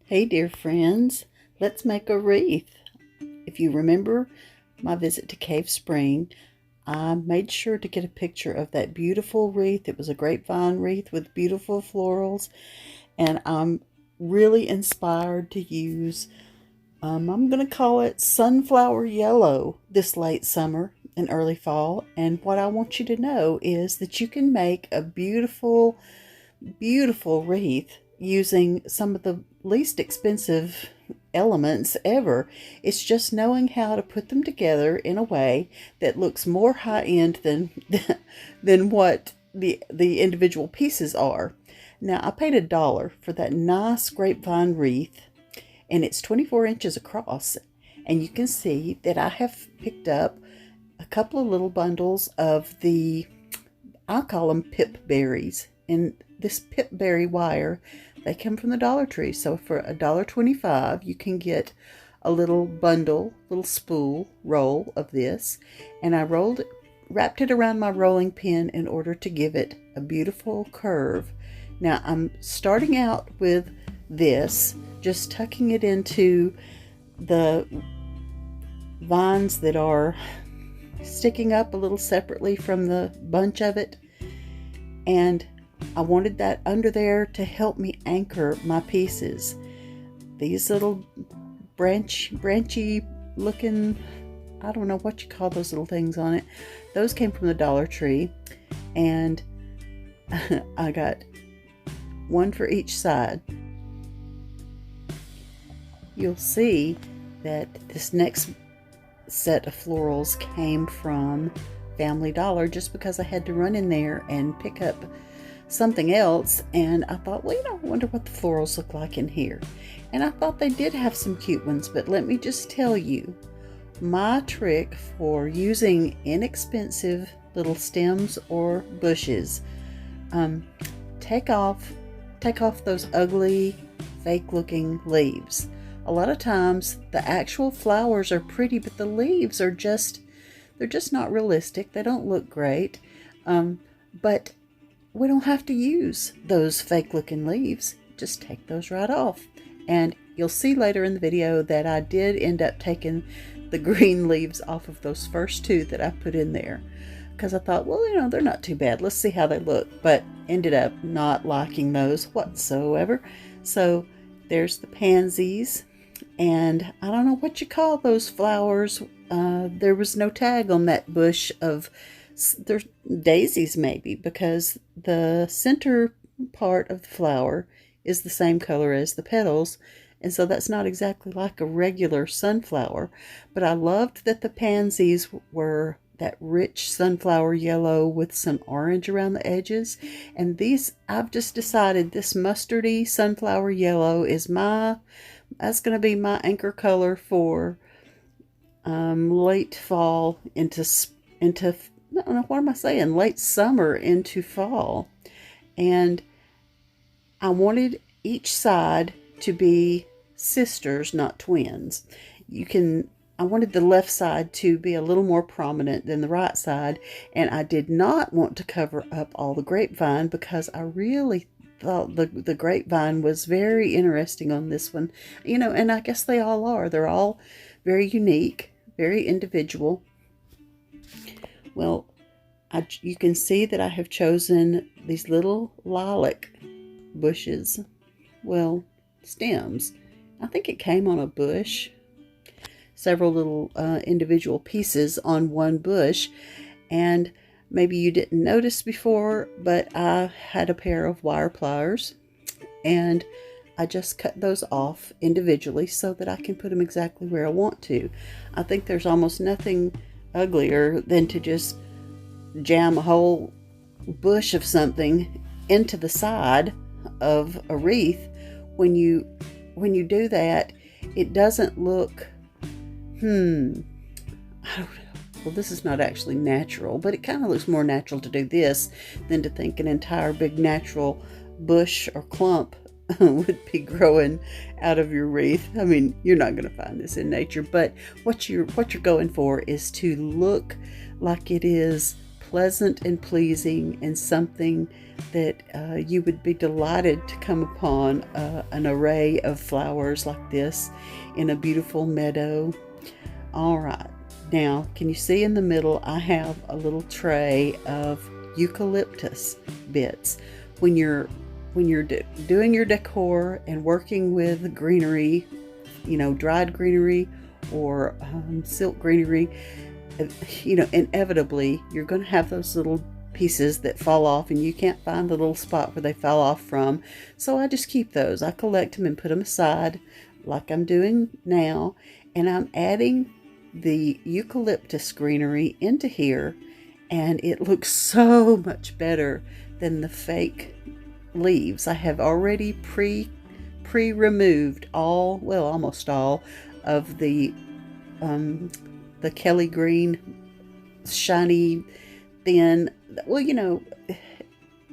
Hey dear friends, let's make a wreath. If you remember my visit to Cave Spring, I made sure to get a picture of that beautiful wreath. It was a grapevine wreath with beautiful florals, and I'm really inspired to use, I'm going to call it sunflower yellow this late summer and early fall. And what I want you to know is that you can make a beautiful, beautiful wreath using some of the least expensive elements ever. It's just knowing how to put them together in a way that looks more high-end than what the individual pieces are. Now, I paid $1 for that nice grapevine wreath, and it's 24 inches across. And you can see that I have picked up a couple of little bundles of I call them pip berries. And this pip berry wire, they come from the Dollar Tree. So for $1.25, you can get a little bundle, little spool roll of this. And I wrapped it around my rolling pin in order to give it a beautiful curve. Now I'm starting out with this, just tucking it into the vines that are sticking up a little separately from the bunch of it. And I wanted that under there to help me anchor my pieces. These little branchy looking, I don't know what you call those little things on it. Those came from the Dollar Tree, and I got one for each side. You'll see that this next set of florals came from Family Dollar, just because I had to run in there and pick up something else, and I thought, well, I wonder what the florals look like in here. And I thought they did have some cute ones, but let me just tell you, my trick for using inexpensive little stems or bushes, take off those ugly, fake looking leaves. A lot of times the actual flowers are pretty, but the leaves are they're just not realistic. They don't look great. But we don't have to use those fake looking leaves. Just take those right off. And you'll see later in the video that I did end up taking the green leaves off of those first two that I put in there, because I thought, well, they're not too bad. Let's see how they look. But ended up not liking those whatsoever. So there's the pansies. And I don't know what you call those flowers. There was no tag on that bush of, they're daisies maybe, because the center part of the flower is the same color as the petals, and so that's not exactly like a regular sunflower. But I loved that the pansies were that rich sunflower yellow with some orange around the edges. And these, I've just decided this mustardy sunflower yellow is that's going to be my anchor color for late fall into I don't know, what am I saying? Late summer into fall. And I wanted each side to be sisters, not twins. I wanted the left side to be a little more prominent than the right side. And I did not want to cover up all the grapevine, because I really thought the grapevine was very interesting on this one. And I guess they all are. They're all very unique, very individual. Well, you can see that I have chosen these little lilac bushes. Well, stems. I think it came on a bush. Several little individual pieces on one bush. And maybe you didn't notice before, but I had a pair of wire pliers, and I just cut those off individually so that I can put them exactly where I want to. I think there's almost nothing uglier than to just jam a whole bush of something into the side of a wreath. When you do that, it doesn't look, I don't know. Well, this is not actually natural, but it kind of looks more natural to do this than to think an entire big natural bush or clump would be growing out of your wreath. I mean, you're not going to find this in nature, but what you're going for is to look like it is pleasant and pleasing, and something that you would be delighted to come upon an array of flowers like this in a beautiful meadow. All right, now can you see in the middle I have a little tray of eucalyptus bits. When you're doing your decor and working with greenery, dried greenery or silk greenery, inevitably you're going to have those little pieces that fall off, and you can't find the little spot where they fell off from. So I just keep those. I collect them and put them aside like I'm doing now, and I'm adding the eucalyptus greenery into here, and it looks so much better than the fake leaves. I have already pre-removed almost all of the Kelly green, shiny, thin. Well,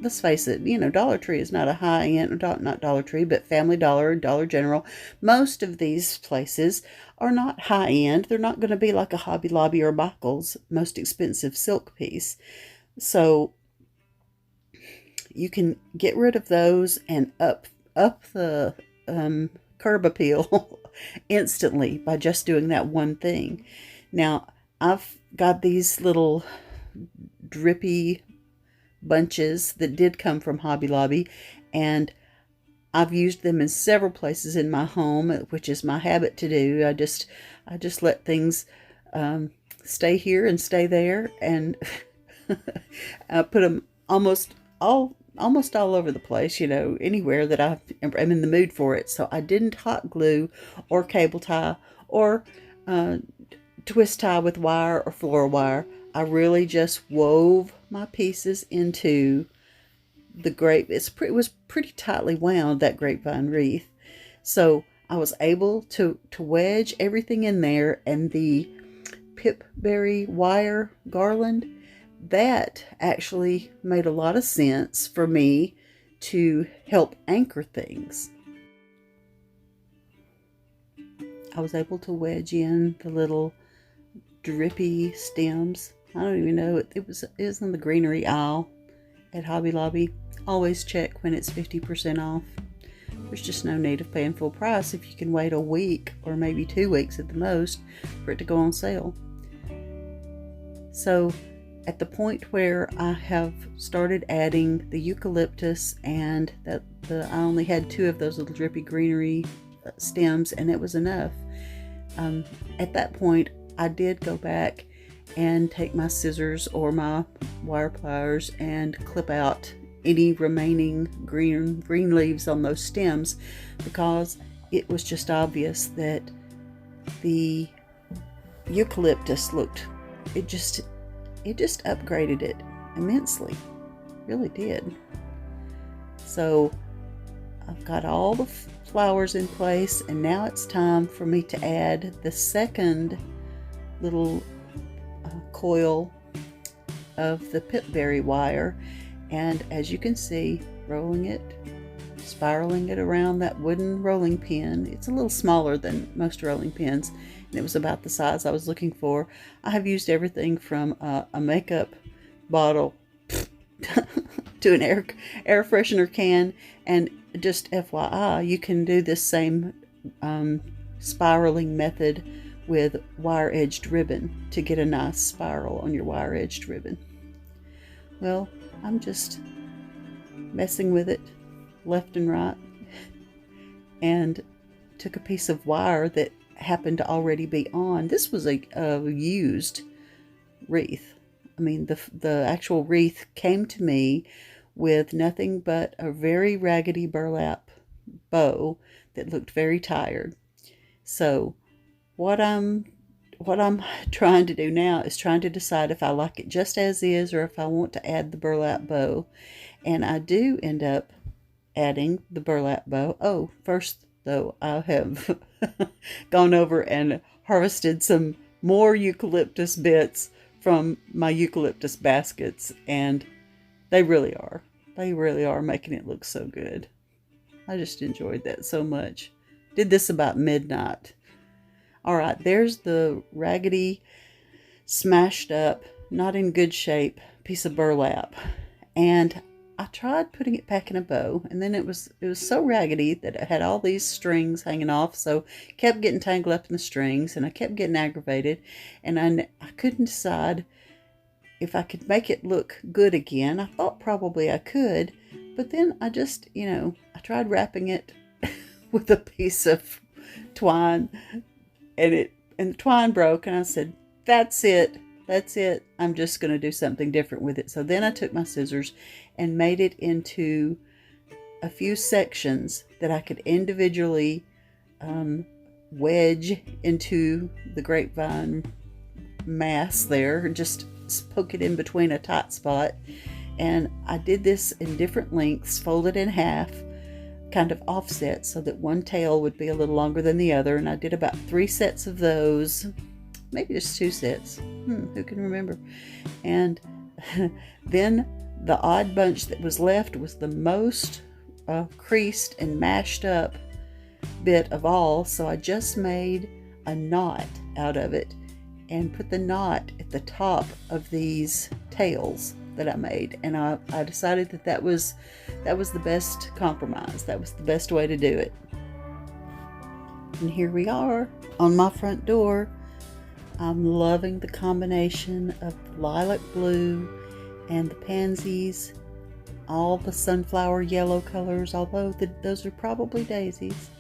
let's face it, Dollar Tree is not a high-end, not Dollar Tree, but Family Dollar, Dollar General. Most of these places are not high-end. They're not going to be like a Hobby Lobby or Michael's most expensive silk piece. So you can get rid of those and up the curb appeal instantly by just doing that one thing. Now, I've got these little drippy bunches that did come from Hobby Lobby, and I've used them in several places in my home, which is my habit to do. I just let things stay here and stay there, and I put them almost all over the place, anywhere that I'm in the mood for it. So I didn't hot glue or cable tie or twist tie with wire or floral wire. I really just wove my pieces into the it was pretty tightly wound, that grapevine wreath. So I was able to wedge everything in there, and the pipberry wire garland, that actually made a lot of sense for me to help anchor things. I was able to wedge in the little drippy stems. I don't even know, it was in the greenery aisle at Hobby Lobby. Always check when it's 50% off. There's just no need of paying full price if you can wait a week or maybe 2 weeks at the most for it to go on sale. So at the point where I have started adding the eucalyptus, and I only had 2 of those little drippy greenery stems, and it was enough. At that point, I did go back and take my scissors or my wire pliers and clip out any remaining green leaves on those stems, because it was just obvious that the eucalyptus it just upgraded it immensely. Really did. So I've got all the flowers in place, and now it's time for me to add the second little coil of the pipberry wire. And as you can see, spiraling it around that wooden rolling pin. It's a little smaller than most rolling pins, and it was about the size I was looking for. I have used everything from a makeup bottle to an air freshener can, and just FYI, you can do this same spiraling method with wire-edged ribbon to get a nice spiral on your wire-edged ribbon. Well, I'm just messing with it left and right, and took a piece of wire that happened to already be on. This was a used wreath. I mean, the actual wreath came to me with nothing but a very raggedy burlap bow that looked very tired. So what I'm trying to do now is trying to decide if I like it just as is, or if I want to add the burlap bow. And I do end up adding the burlap bow. Oh, first though, I have gone over and harvested some more eucalyptus bits from my eucalyptus baskets, and they really are making it look so good. I just enjoyed that so much. Did this about midnight. All right, there's the raggedy, smashed up, not in good shape piece of burlap, and I tried putting it back in a bow, and then it was so raggedy that it had all these strings hanging off, so it kept getting tangled up in the strings, and I kept getting aggravated, and I couldn't decide if I could make it look good again. I thought probably I could, but then I just, I tried wrapping it with a piece of twine, and the twine broke, and I said, that's it. I'm just going to do something different with it. So then I took my scissors and made it into a few sections that I could individually wedge into the grapevine mass there, just poke it in between a tight spot. And I did this in different lengths, folded in half, kind of offset, so that one tail would be a little longer than the other. And I did about 3 sets of those, maybe just 2 sets, who can remember. And then the odd bunch that was left was the most creased and mashed up bit of all, so I just made a knot out of it and put the knot at the top of these tails that I made. And I decided that was the best compromise. That was the best way to do it. And here we are on my front door. I'm loving the combination of the lilac blue and the pansies, all the sunflower yellow colors, although those are probably daisies.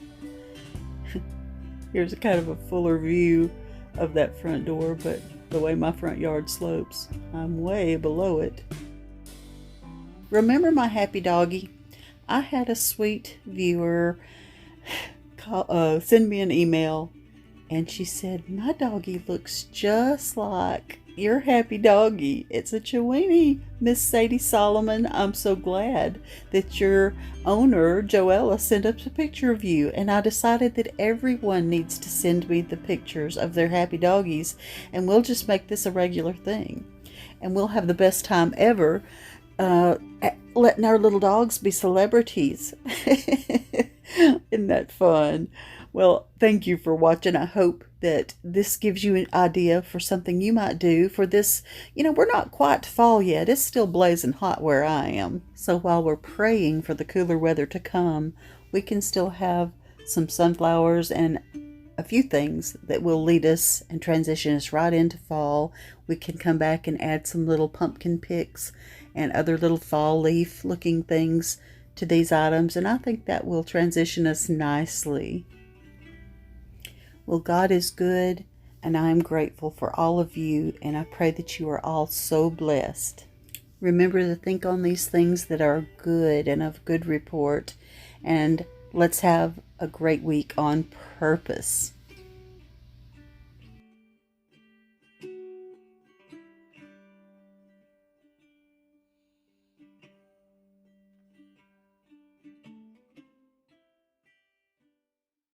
Here's a kind of a fuller view of that front door, but the way my front yard slopes, I'm way below it. Remember my happy doggy? I had a sweet viewer send me an email, and she said, my doggy looks just like your happy doggy. It's a Chiweenie, Miss Sadie Solomon. I'm so glad that your owner, Joella, sent us a picture of you. And I decided that everyone needs to send me the pictures of their happy doggies, and we'll just make this a regular thing. And we'll have the best time ever letting our little dogs be celebrities. Isn't that fun? Well, thank you for watching. I hope that this gives you an idea for something you might do for this. We're not quite to fall yet. It's still blazing hot where I am. So while we're praying for the cooler weather to come, we can still have some sunflowers and a few things that will lead us and transition us right into fall. We can come back and add some little pumpkin picks and other little fall leaf looking things to these items, and I think that will transition us nicely. Well, God is good, and I am grateful for all of you, and I pray that you are all so blessed. Remember to think on these things that are good and of good report, and let's have a great week on purpose.